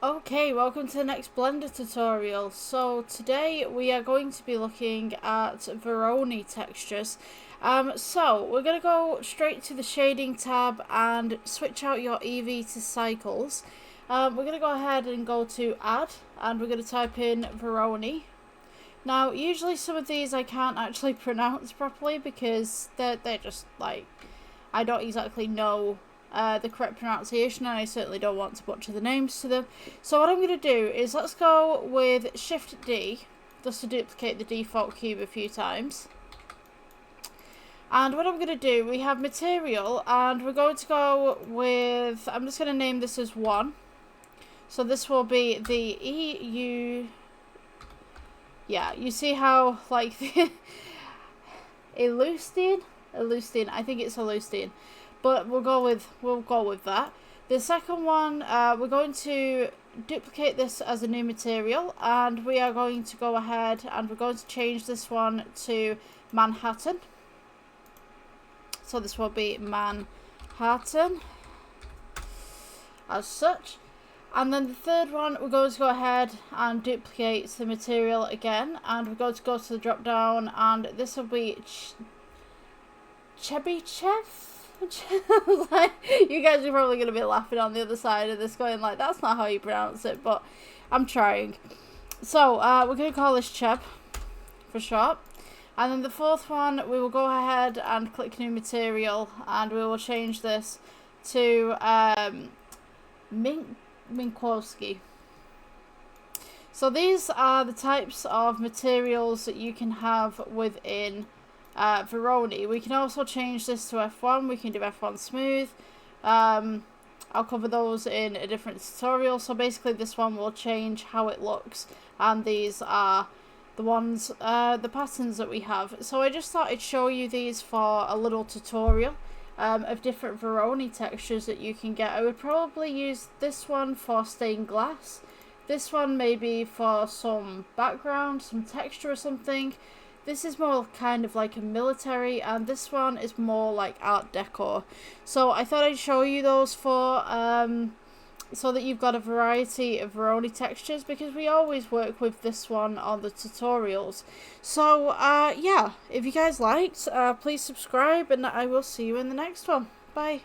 Okay, welcome to the next Blender tutorial. So today we are going to be looking at Voronoi textures. So we're going to go straight to the shading tab and switch out your EV to cycles. We're going to go ahead and go to add, and we're going to type in Voronoi. Now usually some of these I can't actually pronounce properly because they're just like, I don't exactly know the correct pronunciation, and I certainly don't want to butcher the names to them. So what I'm going to do is let's go with Shift D just to duplicate the default cube a few times. And what I'm going to do, we have material, and we're going to go with, I'm just going to name this as 1. So this will be the EU. Yeah, you see how like the Elustine, I think it's Elustine. But we'll go with that. The second one, we're going to duplicate this as a new material, and we are going to go ahead and we're going to change this one to Manhattan. So this will be Manhattan as such. And then the third one, we're going to go ahead and duplicate the material again, and we're going to go to the drop down, and this will be Chebychev. Like, you guys are probably going to be laughing on the other side of this going like, that's not how you pronounce it, but I'm trying. So we're going to call this Cheb for short. And then the fourth one, we will go ahead and click new material, and we will change this to Minkowski. So these are the types of materials that you can have within Voronoi. We can also change this to F1. We can do F1 smooth. I'll cover those in a different tutorial. So basically this one will change how it looks, and these are the ones, the patterns that we have. So I just thought I'd show you these for a little tutorial of different Voronoi textures that you can get. I would probably use this one for stained glass, this one maybe for some background, some texture or something. This is more kind of like a military, and this one is more like art decor. So I thought I'd show you those for so that you've got a variety of Voronoi textures, because we always work with this one on the tutorials. So yeah, if you guys liked, please subscribe, and I will see you in the next one. Bye.